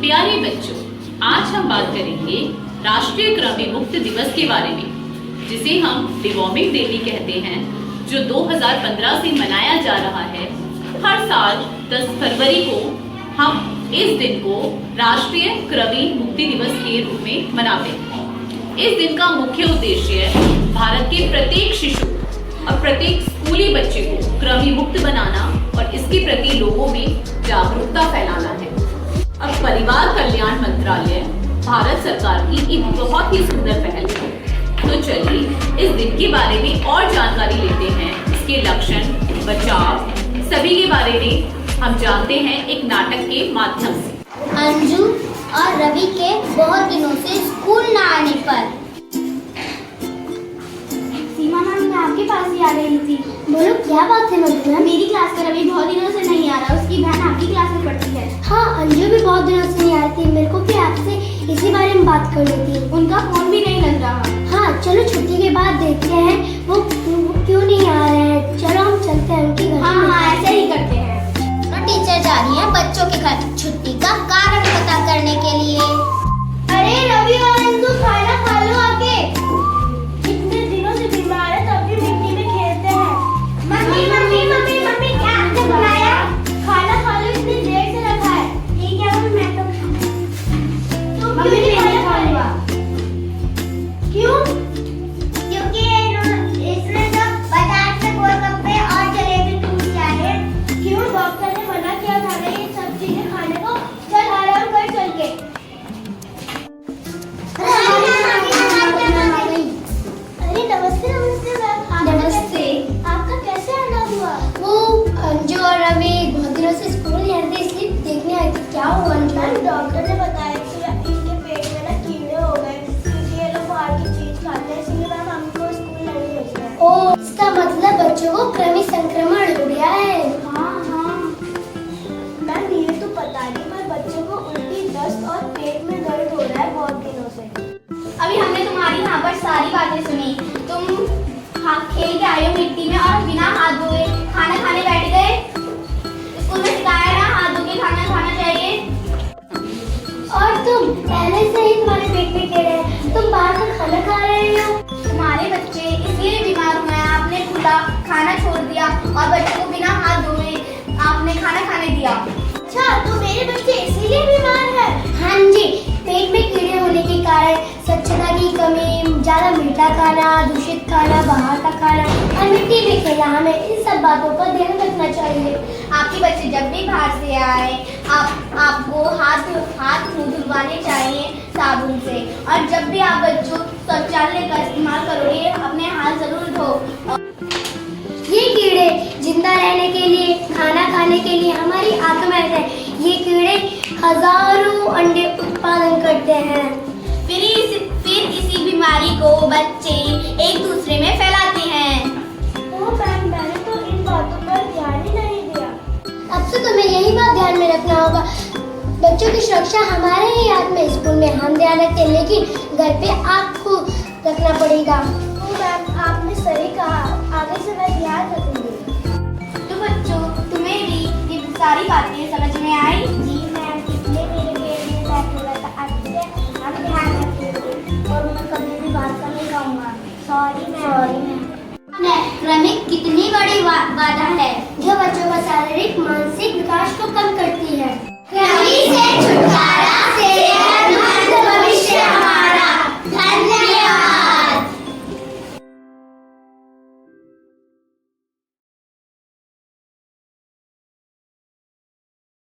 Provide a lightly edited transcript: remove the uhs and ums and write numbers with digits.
प्यारे बच्चों, आज हम बात करेंगे राष्ट्रीय कृमि मुक्त दिवस के बारे में, जिसे हम डिवॉर्मिंग डे कहते हैं, जो 2015 से मनाया जा रहा है। हर साल 10 फरवरी को हम इस दिन को राष्ट्रीय कृमि मुक्ति दिवस के रूप में मनाते हैं। इस दिन का मुख्य उद्देश्य भारत के प्रत्येक शिशु और प्रत्येक स्कूली बच्चे को कृमि मुक्त बनाना और इसके प्रति लोगों में जागरूकता फैलाना है। अब परिवार कल्याण मंत्रालय भारत सरकार की एक बहुत ही सुंदर पहल है। तो चलिए इस दिन के बारे में और जानकारी लेते हैं। इसके लक्षण, बचाव सभी के बारे में हम जानते हैं एक नाटक के माध्यम से। अंजू और रवि के बहुत दिनों से स्कूल न आने पर। सीमा मैम, मैं आपके पास ही आ रही थी। बोलो, क्या बात है मधु मैम? मेरी क्लास का रवि बहुत दिनों से नहीं आ रहा। उसकी बहन आपकी क्लास में पढ़ती है। हाँ, अंजू भी बहुत दिनों से नहीं आई थी। मेरे को भी आपसे इसी बारे में बात करनी थी। उनका फोन भी नहीं लग रहा। हाँ, चलो छुट्टी के बाद देखते हैं वो क्यों नहीं आ रहे हैं। चलो हम चलते हैं उनके घर। हाँ, ऐसे ही करते हैं। टीचर जा रही है बच्चों के घर छुट्टी का कारण पता करने के लिए। अरे रवि और अंजू, खाना खा लो आके। इतने दिनों से बीमार है तब भी मिट्टी में खेलते हैं। मम्मी मम्मी मम्मी मम्मी, क्या आपने बुलाया? खाना खा लो, इतनी देर से रखा है। ठीक है मम्मी, मैं तो तुम क्यों नहीं खाऊंगा? क्यों? क्योंकि इसने तो बाजार से गोलगप्पे और जलेबी दूध चाहिए। क्यों? डॉक्टर ने मना किया था ना ये सब चीजें खाने को। चल आराम कर चल के। अरे नमस्ते नमस्ते मैम। नमस्ते। आपका कैसे आना हुआ? वो अंजू और रवि बहुत दिनों से स्कूल नहीं आए थे, इसलिए देखने आए थे। क्या हुआ अंजू? मैम, डॉक्टर ने बताया कि इनके पेट में ना कीड़े हो गए, क्योंकि ये लोग बाहर की चीज खाते हैं, इसलिए मैम हमको स्कूल नहीं भेज रहे हैं। ओ, इसका मतलब बच्चों को कृमि संक्रमण हो गया है। हाँ हाँ मैम, ये तो पता नहीं, पर बच्चों को उल्टी, दस्त और पेट में दर्द हो रहा है बहुत दिनों से। अभी हमने तुम्हारी यहाँ पर सारी बातें सुनी। तुम खेल के आए हो मिट्टी में और बिना हाथ धोए खाना खाने बैठ गए। स्कूल में सिखाया ना हाथ धो के खाना खाना चाहिए। और तुम पहले से ही तुम्हारे पेट में कीड़े हैं, तुम बाहर का खाना खा रहे हो। तुम्हारे बच्चे इसलिए बीमार हुए हैं, आपने खुला खाना छोड़ दिया और बच्चों को बिना हाथ धोए आपने खाना खाने दिया। अच्छा, तो मेरे बच्चे इसीलिए बीमार है? हाँ जी, पेट में कीड़े होने के कारण स्वच्छता की कमी, ज्यादा मीठा खाना, दूषित खाना, बाहर का खाना और मिट्टी में खेलना, हमें इन सब बातों का ध्यान रखना चाहिए। आपके बच्चे जब भी बाहर से आए आपको हाथ मुंह धुलवाने चाहिए साबुन से। और जब भी आप बच्चों शौचालय का इस्तेमाल करोगे अपने हाथ जरूर धो। ये कीड़े जिंदा रहने के लिए, खाना खाने के लिए हमारी आंख में रहते हैं। ये कीड़े हजारों अंडे उत्पादन करते हैं। फिर इसी बीमारी को बच्चे एक दूसरे में फैलाते हैं। ओह मैम, मैंने तो इन बातों पर ध्यान ही नहीं दिया। अब से तुम्हें यही बात ध्यान में रखना होगा। बच्चों की सुरक्षा हमारे ही हाथ में। स्कूल में हम ध्यान रखते हैं, लेकिन घर पे आपको रखना पड़ेगा। ओह मैम, आपने सही कहा, आगे से मैं ध्यान रखूंगी। तो बच्चों, तुम्हें ये सारी बातें समझ में आई? जी मैम, इसलिए मेरे पेट में दर्द हो रहा था। अच्छे हम ध्यान रखेंगे और मैं कभी भी बात का नहीं कहूँगा। Sorry ma'am. कृमि कितनी बड़ी बाधा है जो बच्चों